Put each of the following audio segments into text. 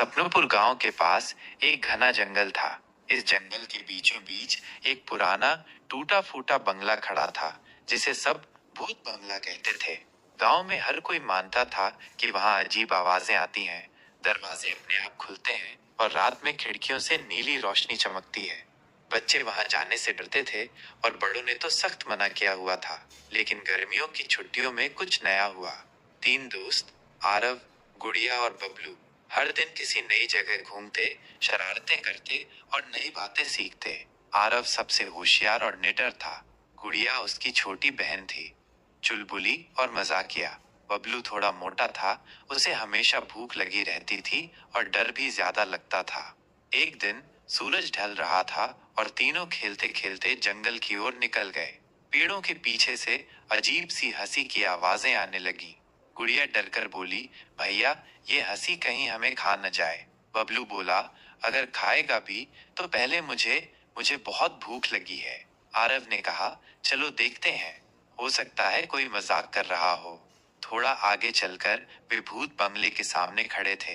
सपनपुर गांव के पास एक घना जंगल था। इस जंगल के बीचों बीच एक पुराना टूटा फूटा बंगला खड़ा था, जिसे सब भूत बंगला कहते थे। गांव में हर कोई मानता था कि वहां अजीब आवाजें आती हैं, दरवाजे अपने आप खुलते हैं और रात में खिड़कियों से नीली रोशनी चमकती है। बच्चे वहां जाने से डरते थे और बड़ों ने तो सख्त मना किया हुआ था। लेकिन गर्मियों की छुट्टियों में कुछ नया हुआ। तीन दोस्त, आरव, गुड़िया और बबलू, हर दिन किसी नई जगह घूमते, शरारतें करते और नई बातें सीखते। आरव सबसे होशियार और निडर था। गुड़िया उसकी छोटी बहन थी, चुलबुली और मजाकिया। बबलू थोड़ा मोटा था, उसे हमेशा भूख लगी रहती थी और डर भी ज्यादा लगता था। एक दिन सूरज ढल रहा था और तीनों खेलते खेलते जंगल की ओर निकल गए। पेड़ों के पीछे से अजीब सी हंसी की आवाजें आने लगी। गुड़िया डरकर बोली, भैया, ये हंसी कहीं हमें खा न जाए। बबलू बोला, अगर खाएगा भी तो पहले मुझे मुझे बहुत भूख लगी है। आरव ने कहा, चलो देखते हैं, हो सकता है कोई मजाक कर रहा हो। थोड़ा आगे चलकर वे भूत बंगले के सामने खड़े थे।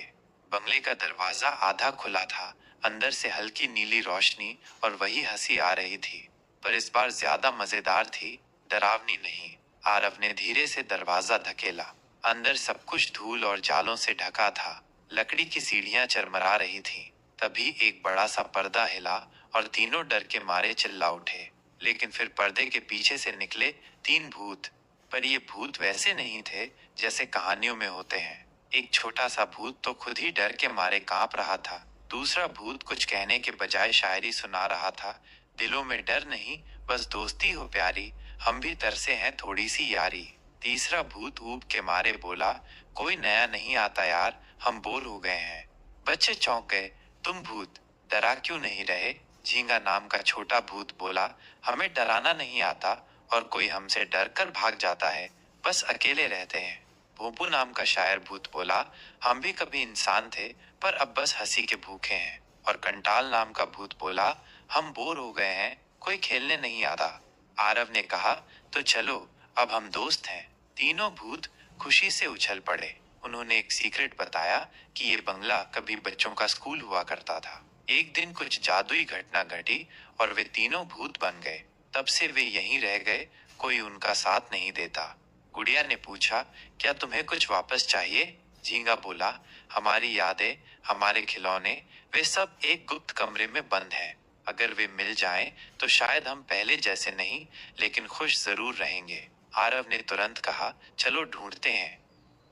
बंगले का दरवाजा आधा खुला था, अंदर से हल्की नीली रोशनी और वही हंसी आ रही थी, पर इस बार ज्यादा मजेदार थी, डरावनी नहीं। आरव ने धीरे से दरवाजा धकेला। अंदर सब कुछ धूल और जालों से ढका था। लकड़ी की सीढ़ियां चरमरा रही थीं। तभी एक बड़ा सा पर्दा हिला और तीनों डर के मारे चिल्ला उठे। लेकिन फिर पर्दे के पीछे से निकले तीन भूत। पर ये भूत वैसे नहीं थे जैसे कहानियों में होते हैं। एक छोटा सा भूत तो खुद ही डर के मारे कांप रहा था। दूसरा भूत कुछ कहने के बजाय शायरी सुना रहा था, दिलों में डर नहीं, बस दोस्ती हो प्यारी, हम भी तरसे हैं थोड़ी सी यारी। तीसरा भूत ऊब के मारे बोला, कोई नया नहीं आता यार, हम बोर हो गए हैं। बच्चे चौंक गए। तुम भूत डरा क्यों नहीं रहे? झींगा नाम का छोटा भूत बोला, हमें डराना नहीं आता और कोई हमसे डर कर भाग जाता है, बस अकेले रहते हैं। भोंपू नाम का शायर भूत बोला, हम भी कभी इंसान थे पर अब बस हंसी के भूखे हैं। और कंटाल नाम का भूत बोला, हम बोर हो गए हैं, कोई खेलने नहीं आता। आरव ने कहा, तो चलो, अब हम दोस्त हैं। तीनों भूत खुशी से उछल पड़े। उन्होंने एक सीक्रेट बताया कि ये बंगला कभी बच्चों का स्कूल हुआ करता था। एक दिन कुछ जादुई घटना घटी और वे तीनों भूत बन गए। तब से वे यहीं रह गए, कोई उनका साथ नहीं देता। गुड़िया ने पूछा, क्या तुम्हें कुछ वापस चाहिए? झींगा बोला, हमारी यादें, हमारे खिलौने, वे सब एक गुप्त कमरे में बंद हैं। अगर वे मिल जाएं, तो शायद हम पहले जैसे नहीं, लेकिन खुश जरूर रहेंगे। आरव ने तुरंत कहा, चलो ढूंढते हैं।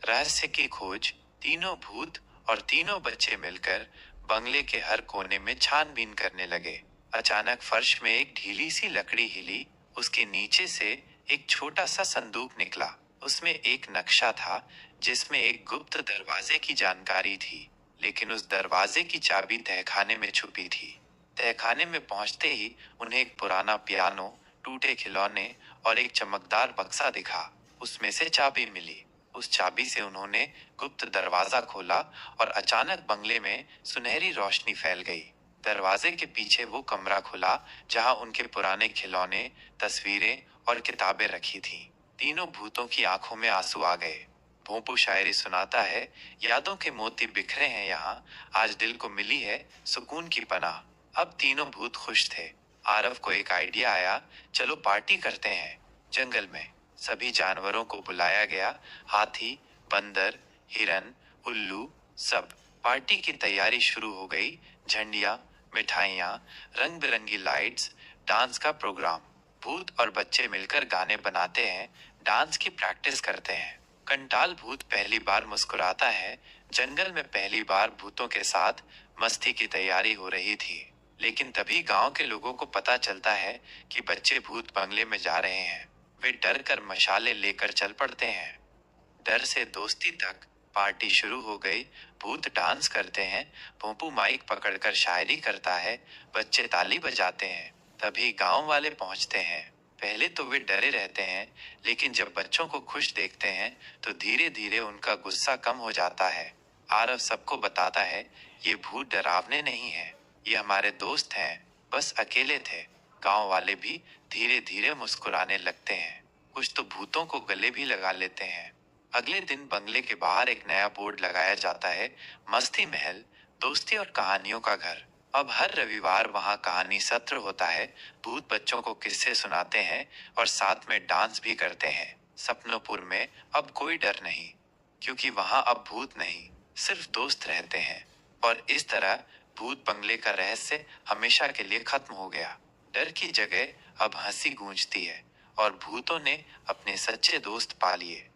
रहस्य की खोज। तीनों भूत और तीनों बच्चे मिलकर बंगले के हर कोने में छानबीन करने लगे। अचानक फर्श में एक ढीली सी लकड़ी हिली। उसके नीचे से एक छोटा सा संदूक निकला। उसमें एक नक्शा था, जिसमें एक गुप्त दरवाजे की जानकारी थी। लेकिन उस दरवाजे की चाबी तहखाने में छुपी थी। तहखाने में पहुंचते ही उन्हें एक पुराना पियानो, टूटे खिलौने और एक चमकदार बक्सा दिखा। उसमें से चाबी मिली। उस चाबी से उन्होंने गुप्त दरवाजा खोला और अचानक बंगले में सुनहरी रोशनी फैल गई। दरवाजे के पीछे वो कमरा खुला जहां उनके पुराने खिलौने, तस्वीरें और किताबें रखी थीं। तीनों भूतों की आंखों में आंसू आ गए। भोंपू शायरी सुनाता है, यादों के मोती बिखरे हैं यहाँ, आज दिल को मिली है सुकून की पनाह। अब तीनों भूत खुश थे। आरव को एक आइडिया आया, चलो पार्टी करते हैं। जंगल में सभी जानवरों को बुलाया गया, हाथी, बंदर, हिरन, उल्लू, सब। पार्टी की तैयारी शुरू हो गई। झंडियां, मिठाइयाँ, रंग बिरंगी लाइट्स, डांस का प्रोग्राम। भूत और बच्चे मिलकर गाने बनाते हैं, डांस की प्रैक्टिस करते हैं। कंटाल भूत पहली बार मुस्कुराता है। जंगल में पहली बार भूतों के साथ मस्ती की तैयारी हो रही थी। लेकिन तभी गांव के लोगों को पता चलता है कि बच्चे भूत बंगले में जा रहे हैं। वे डर कर मशाले लेकर चल पड़ते हैं। डर से दोस्ती तक। पार्टी शुरू हो गई। भूत डांस करते हैं, भोंपू माइक पकड़कर शायरी करता है, बच्चे ताली बजाते हैं। तभी गांव वाले पहुंचते हैं। पहले तो वे डरे रहते हैं, लेकिन जब बच्चों को खुश देखते हैं तो धीरे धीरे उनका गुस्सा कम हो जाता है। आरव सबको बताता है, ये भूत डरावने नहीं हैं, ये हमारे दोस्त हैं, बस अकेले थे। गांव वाले भी धीरे धीरे मुस्कुराने लगते हैं। कुछ तो भूतों को गले भी लगा लेते हैं। अगले दिन बंगले के बाहर एक नया बोर्ड लगाया जाता है, मस्ती महल, दोस्ती और कहानियों का घर। अब हर रविवार वहाँ कहानी सत्र होता है। भूत बच्चों को किस्से सुनाते हैं और साथ में डांस भी करते हैं। सपनोपुर में अब कोई डर नहीं, क्योंकि वहाँ अब भूत नहीं, सिर्फ दोस्त रहते हैं। और इस तरह भूत बंगले का रहस्य हमेशा के लिए खत्म हो गया। डर की जगह अब हंसी गूंजती है और भूतों ने अपने सच्चे दोस्त पा लिए।